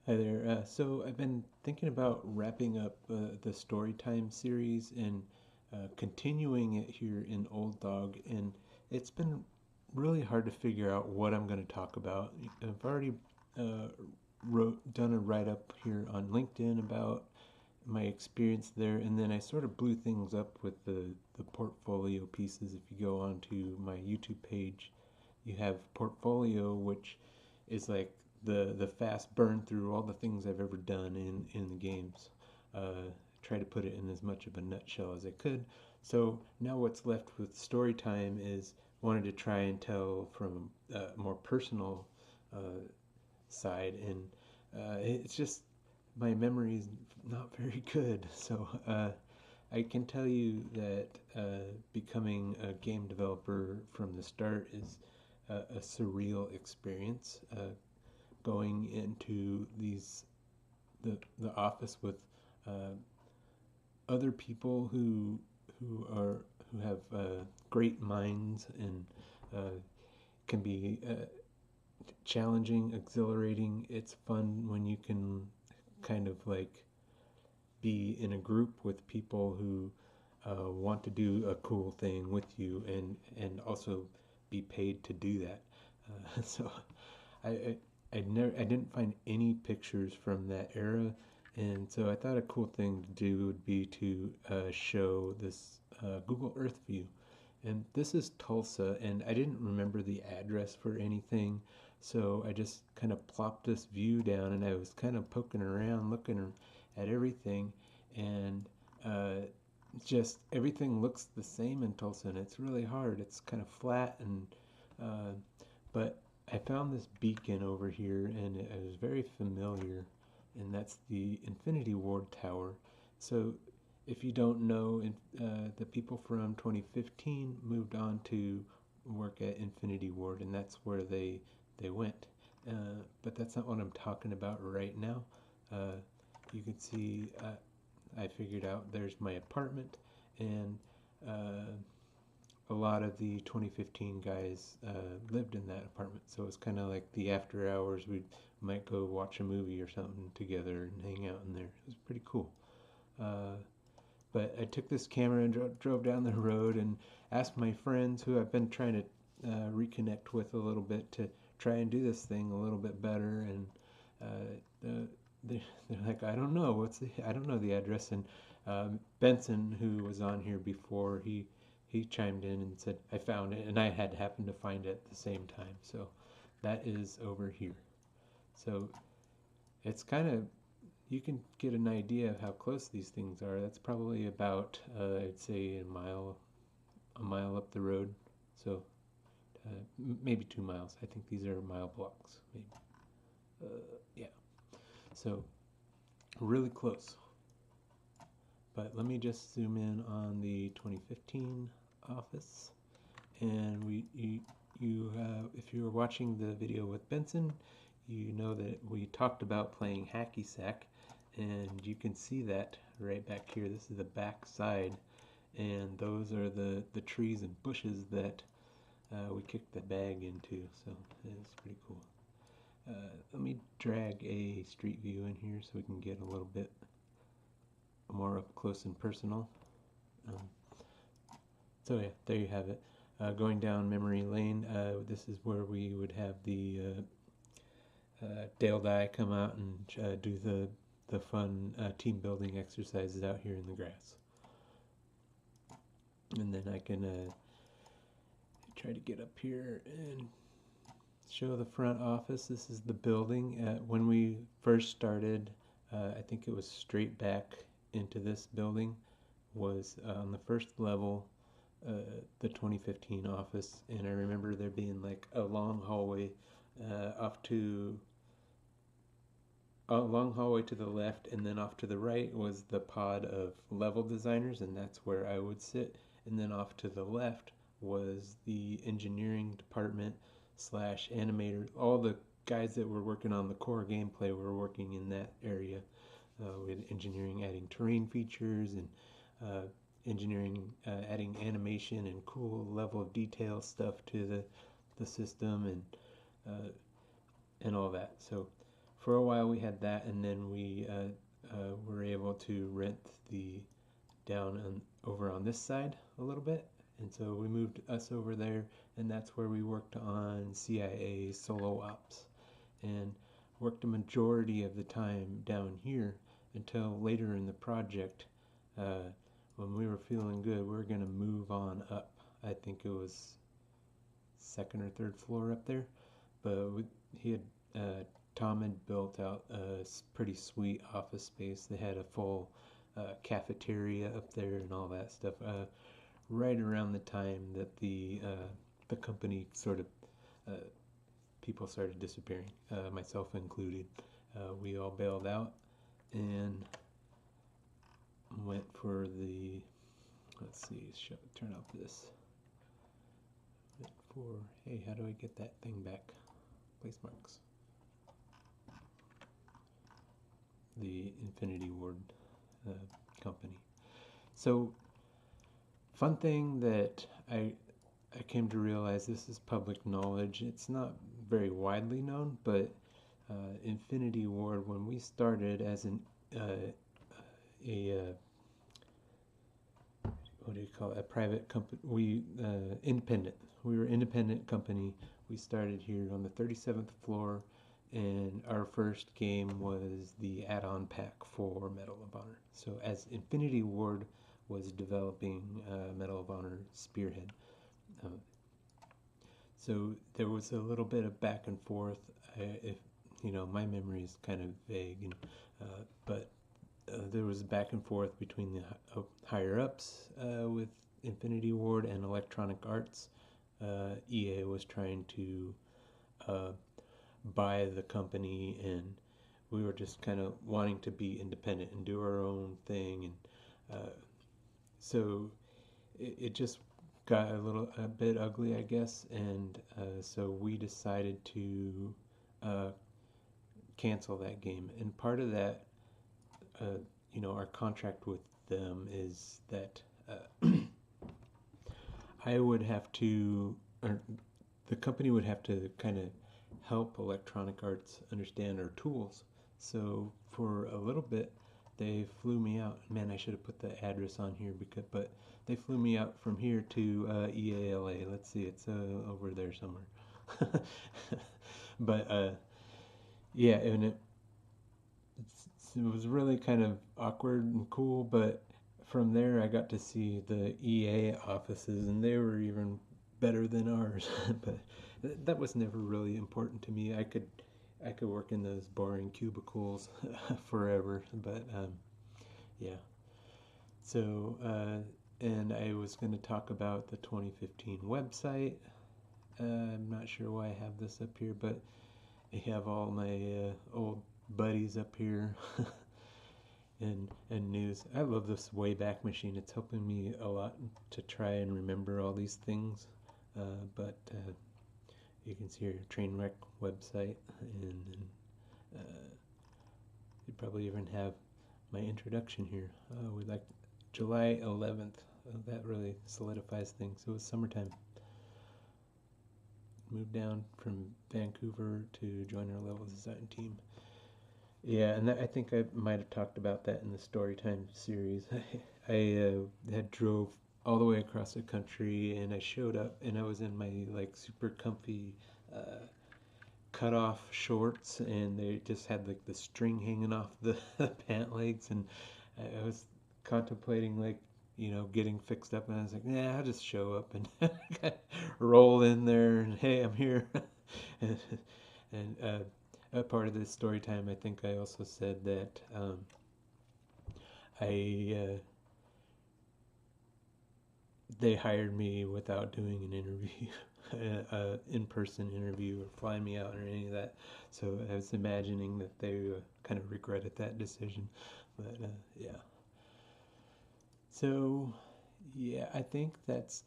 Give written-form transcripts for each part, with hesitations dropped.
Hi there. So I've been thinking about wrapping up the Storytime series and continuing it here in Old Dog, and it's been really hard to figure out what I'm going to talk about. I've already uh, done a write up here on LinkedIn about my experience there, and then I sort of blew things up with the portfolio pieces. If you go onto my YouTube page, you have portfolio, which is like the fast burn through all the things I've ever done in the games. Try to put it in as much of a nutshell as I could. So now what's left with story time is wanted to try and tell from a more personal uh, side, and it's just my memory is not very good. So I can tell you that becoming a game developer from the start is a surreal experience. Going into the office with uh, other people who have great minds and uh, can be challenging, exhilarating. It's fun when you can kind of like be in a group with people who want to do a cool thing with you and also be paid to do that. So I, I I didn't find any pictures from that era, and so I thought a cool thing to do would be to show this Google Earth view. And this is Tulsa, and I didn't remember the address for anything, so I just kind of plopped this view down, and I was kind of poking around, looking at everything, and just everything looks the same in Tulsa, and it's really hard. It's kind of flat, and uh, but I found this beacon over here, and it was very familiar, and that's the Infinity Ward Tower. So if you don't know, the people from 2015 moved on to work at Infinity Ward, and that's where they went. But that's not what I'm talking about right now. Uh, you can see I figured out there's my apartment, and uh, a lot of the 2015 guys lived in that apartment. So it's kind of like the after hours. We might go watch a movie or something together and hang out in there. It was pretty cool. Uh, but I took this camera and drove down the road and asked my friends who I've been trying to reconnect with a little bit to try and do this thing a little bit better. And uh, they're like, I don't know I don't know the address. And Benson, who was on here before, he chimed in and said I found it, and I had happened to find it at the same time. So that is over here. So it's kind of you can get an idea of how close these things are. That's probably about I'd say a mile up the road. So maybe 2 miles. I think these are mile blocks. Maybe. Yeah. So really close. But let me just zoom in on the 2015 office, and if you were watching the video with Benson, you know that we talked about playing hacky sack, and you can see that right back here. This is the back side, and those are the trees and bushes that we kicked the bag into. So it's pretty cool. Let me drag a street view in here so we can get a little bit more up close and personal. Um, so yeah, there you have it. Going down memory lane, this is where we would have the Dale Dye come out and do the fun team building exercises out here in the grass. And then I can try to get up here and show the front office. This is the building. When we first started, I think it was straight back into this building, was on the first level, uh, the 2015 office. And I remember there being like a long hallway off to a long hallway to the left, and then off to the right was the pod of level designers, and that's where I would sit. And then off to the left was the engineering department slash animator. All the guys that were working on the core gameplay were working in that area. With engineering adding terrain features and uh, engineering adding animation and cool level of detail stuff to the system and all that. So for a while we had that, and then we were able to rent the down and over on this side a little bit, and so we moved us over there, and that's where we worked on CIA solo ops, and worked a majority of the time down here until later in the project. Uh, when we were feeling good, we were gonna move on up. I think it was second or third floor up there, but he had Tom had built out a pretty sweet office space. They had a full cafeteria up there and all that stuff. Right around the time that the company sort of uh, people started disappearing, myself included. We all bailed out and went for the, let's see, turn off this. Went for, hey, how do I get that thing back? Place marks. The Infinity Ward company. So, fun thing that I came to realize, this is public knowledge. It's not very widely known, but Infinity Ward, when we started as a what do you call it? A private company. We independent. We were independent company. We started here on the 37th floor, and our first game was the add-on pack for Medal of Honor. So as Infinity Ward was developing Medal of Honor Spearhead, so there was a little bit of back and forth. If my memory is kind of vague, but there was back and forth between the higher ups with Infinity Ward and Electronic Arts. EA was trying to buy the company, and we were just kind of wanting to be independent and do our own thing, and so it just got a bit ugly, I guess, and so we decided to cancel that game. And part of that, our contract with them is that I would have to, or the company would have to kind of help Electronic Arts understand our tools. So for a little bit, they flew me out. Man, I should have put the address on here, but they flew me out from here to EALA. Let's see, it's over there somewhere. But yeah, and it was really kind of awkward and cool. But from there, I got to see the EA offices, and they were even better than ours. But that was never really important to me. I could work in those boring cubicles forever. But yeah. So and I was going to talk about the 2015 website. I'm not sure why I have this up here, but I have all my old buddies up here. and news. I love this Wayback Machine. It's helping me a lot to try and remember all these things. But you can see your train wreck website, and you probably even have my introduction here. We like July 11th. That really solidifies things. It was summertime. Moved down from Vancouver to join our level design team. Yeah, and I think I might have talked about that in the Storytime series. I had drove all the way across the country, and I showed up, and I was in my like super comfy cut off shorts, and they just had like the string hanging off the pant legs, and I was contemplating like getting fixed up, and I was like, nah, I'll just show up and roll in there, and hey, I'm here. and a part of this story time, I think I also said that they hired me without doing an interview, in-person interview, or flying me out or any of that. So I was imagining that they kind of regretted that decision. But yeah. So yeah, I think that's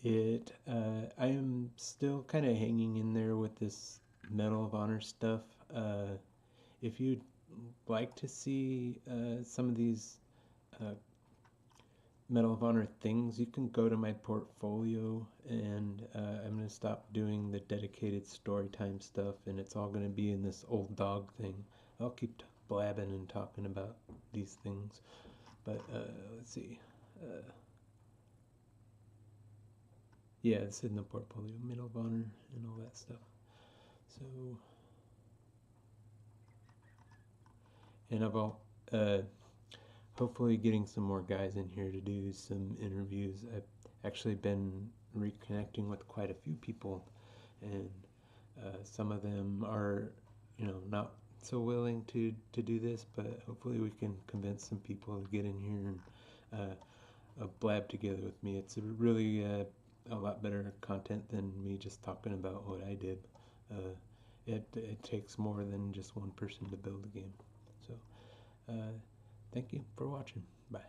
it. I am still kind of hanging in there with this Medal of Honor stuff. If you'd like to see some of these Medal of Honor things, you can go to my portfolio, and I'm going to stop doing the dedicated story time stuff, and it's all going to be in this old dog thing. I'll keep blabbing and talking about these things. But let's see. Yeah, it's in the portfolio, Medal of Honor, and all that stuff. So, and I've all hopefully getting some more guys in here to do some interviews. I've actually been reconnecting with quite a few people, and some of them are, not so willing to do this, but hopefully we can convince some people to get in here and blab together with me. It's really a lot better content than me just talking about what I did. It takes more than just one person to build a game. So, thank you for watching. Bye.